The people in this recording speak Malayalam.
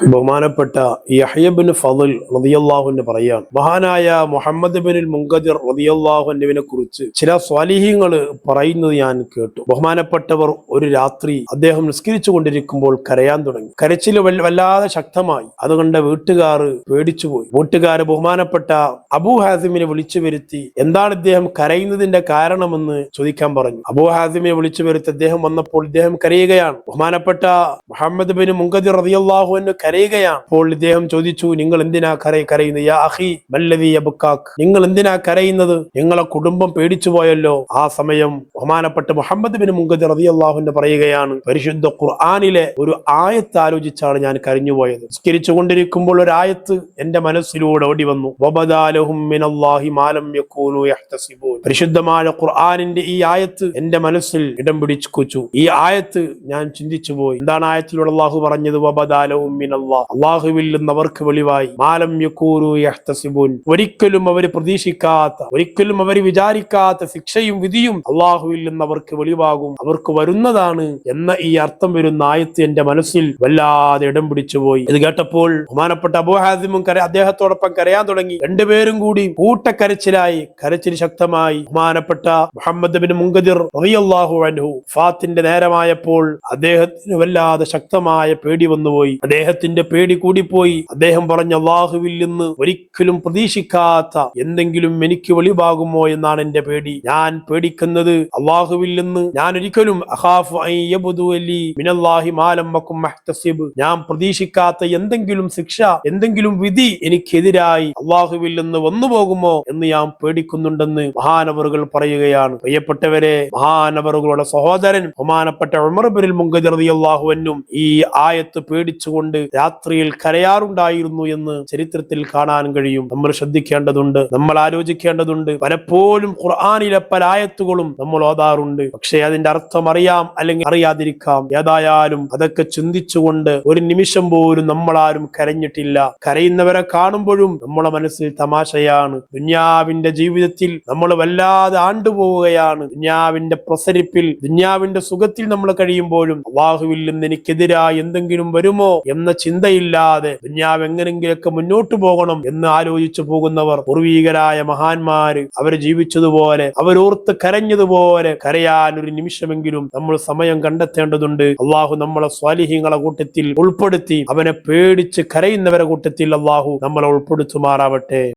ബഹുമാനപ്പെട്ട യഹ്യ ഇബ്നു ഫളൽ റളിയല്ലാഹു അൻഹു പറയാണ്, മഹാനായ മുഹമ്മദ് ഇബ്നുൽ മുൻകദിർ റളിയല്ലാഹു അൻഹുവിനെ കുറിച്ച് ചില സ്വാലിഹീങ്ങൾ പറയുന്നത് ഞാൻ കേട്ടു. ബഹുമാനപ്പെട്ടവർ ഒരു രാത്രി അദ്ദേഹം നിസ്കരിച്ചു കൊണ്ടിരിക്കുമ്പോൾ കരയാൻ തുടങ്ങി. കരച്ചിൽ വല്ലാതെ ശക്തമായി. അതുകൊണ്ട് വീട്ടുകാർ പേടിച്ചുപോയി. വീട്ടുകാര് ബഹുമാനപ്പെട്ട അബൂ ഹാസിമിനെ വിളിച്ചു വരുത്തി എന്താണ് ഇദ്ദേഹം കരയുന്നതിന്റെ കാരണമെന്ന് ചോദിക്കാൻ പറഞ്ഞു. അബൂ ഹാസിമിനെ വിളിച്ചു വരുത്തി അദ്ദേഹം വന്നപ്പോൾ ഇദ്ദേഹം കരയുകയാണ്. ബഹുമാനപ്പെട്ട മുഹമ്മദ് ഇബ്നു മുൻകദിർ റളിയല്ലാഹു അൻഹു കരയുകയാണ്. അപ്പോൾ ഇദ്ദേഹം ചോദിച്ചു, നിങ്ങൾ എന്തിനാ കരയുന്നത്? യാ അഖി മല്ലദീ യബ്കാക്, നിങ്ങൾ എന്തിനാ കരയുന്നത്? നിങ്ങളെ കുടുംബം പേടിച്ചു പോയല്ലോ. ആ സമയം ബഹുമാനപ്പെട്ട മുഹമ്മദ് ഇബ്നു മുൻകദിർ റളിയല്ലാഹു അൻഹു പറയുകയാണ്, പരിശുദ്ധ ഖുർആനിലെ ഒരു ആയത്ത് ആലോചിച്ചാണ് ഞാൻ കരഞ്ഞുപോയത്. നിസ്കരിച്ചു കൊണ്ടിരിക്കുമ്പോൾ ഒരു ആയത്ത് എന്റെ മനസ്സിലൂടെ ഓടി വന്നു. വബദാലഹും മിനല്ലാഹി മാ ലം യകൂനു യഹ്തസിബൂൻ. പരിശുദ്ധമായ ഖുർആനിന്റെ ഈ ആയത്ത് എന്റെ മനസ്സിൽ ഇടം പിടിച്ചു. ഈ ആയത്ത് ഞാൻ ചിന്തിച്ചു പോയി. എന്താണ് ആയത്തിലൂടെ അല്ലാഹു പറഞ്ഞത്? വബദാലഹും അള്ളാഹുവിൽ നിന്ന് അവർക്ക് വെളിവായി മാലം യകൂനു യഹ്തസിബൂൻ, ഒരിക്കലും അവർ പ്രതീക്ഷിക്കാത്ത, ഒരിക്കലും അവർ വിചാരിക്കാത്ത ശിക്ഷയും വിധിയും അള്ളാഹുവിൽ നിന്ന് അവർക്ക് വെളിവാകും, അവർക്ക് വരുന്നതാണ് എന്ന ഈ അർത്ഥം വരുന്ന ആയത്ത് എന്റെ മനസ്സിൽ വല്ലാതെ ഇടം പിടിച്ചുപോയി. ഇത് കേട്ടപ്പോൾ ബഹുമാനപ്പെട്ട അബൂ ഹാസിമും അദ്ദേഹത്തോടൊപ്പം കരയാൻ തുടങ്ങി. രണ്ടുപേരും കൂടി കൂട്ടക്കരച്ചിലായി. കരച്ചിൽ ശക്തമായി. ബഹുമാനപ്പെട്ട മുഹമ്മദ് ഇബ്നു മുൻകദിർ റളിയല്ലാഹു അൻഹു ഫാത്തിന്റെ നേരമായപ്പോൾ അദ്ദേഹത്തിന് വല്ലാതെ ശക്തമായ പേടി വന്നുപോയി. അദ്ദേഹത്തിന്റെ പേടി കൂടിപ്പോയി. അദ്ദേഹം പറഞ്ഞ, അല്ലാഹുവിൽ നിന്ന് ഒരിക്കലും പ്രതീക്ഷിക്കാത്ത എന്തെങ്കിലും എനിക്ക് വെളിവാകുമോ എന്നാണ് എന്റെ പേടി. ഞാൻ പേടിക്കുന്നത് അല്ലാഹുവിൽ നിന്ന് ഞാൻ ഒരിക്കലും അഖാഫു അൻ യബ്ദുലി മിനല്ലാഹി മാ ലം അകും മഹ്തസിബ്, ഞാൻ പ്രതീക്ഷിക്കാത്ത എന്തെങ്കിലും ശിക്ഷ, എന്തെങ്കിലും വിധി എനിക്കെതിരായി അല്ലാഹുവിൽ നിന്ന് വന്നു പോകുമോ എന്ന് ഞാൻ പേടിക്കുന്നുണ്ടെന്ന് മഹാനവറുകൾ പറയുകയാണ്. പ്രിയപ്പെട്ടവരെ, മഹാനവറുകളുടെ സഹോദരൻ ബഹുമാനപ്പെട്ട ഉമർ ഇബ്നുൽ മുൻകദിർ റളിയല്ലാഹു അൻഹു ഈ ആയത്ത് പേടിച്ചുകൊണ്ട് രാത്രിയിൽ കരയാറുണ്ടായിരുന്നു എന്ന് ചരിത്രത്തിൽ കാണാൻ കഴിയും. നമ്മൾ ശ്രദ്ധിക്കേണ്ടതുണ്ട്, നമ്മൾ ആലോചിക്കേണ്ടതുണ്ട്. പലപ്പോഴും ഖുർആനിലെ പല ആയത്തുകളും നമ്മൾ ഓതാറുണ്ട്, പക്ഷേ അതിന്റെ അർത്ഥം അറിയാം അല്ലെങ്കിൽ അറിയാതിരിക്കാം. ഏതായാലും അതൊക്കെ ചിന്തിച്ചുകൊണ്ട് ഒരു നിമിഷം പോലും നമ്മളാരും കരഞ്ഞിട്ടില്ല. കരയുന്നവരെ കാണുമ്പോഴും നമ്മളെ മനസ്സിൽ തമാശയാണ്. ദുനിയാവിന്റെ ജീവിതത്തിൽ നമ്മൾ വല്ലാതെ ആണ്ടുപോവുകയാണ്. ദുനിയാവിന്റെ പ്രസരിപ്പിൽ, ദുനിയാവിന്റെ സുഖത്തിൽ നമ്മൾ കഴിയുമ്പോഴും അല്ലാഹുവിൽ നിന്ന് എനിക്കെതിരായി എന്തെങ്കിലും വരുമോ എന്ന ചിന്തയില്ലാതെ ദുനിയാവ് എങ്ങനെങ്കിലൊക്കെ മുന്നോട്ട് പോകണം എന്ന് ആലോചിച്ചു പോകുന്നവർ, പൂർവീകരായ മഹാന്മാര് അവർ ജീവിച്ചതുപോലെ, അവരോർത്ത് കരഞ്ഞതുപോലെ കരയാൻ ഒരു നിമിഷമെങ്കിലും നമ്മൾ സമയം കണ്ടെത്തേണ്ടതുണ്ട്. അള്ളാഹു നമ്മളെ സ്വാലിഹീങ്ങളെ കൂട്ടത്തിൽ ഉൾപ്പെടുത്തി അവനെ പേടിച്ച് കരയുന്നവരെ കൂട്ടത്തിൽ അള്ളാഹു നമ്മളെ ഉൾപ്പെടുത്തുമാറാവട്ടെ.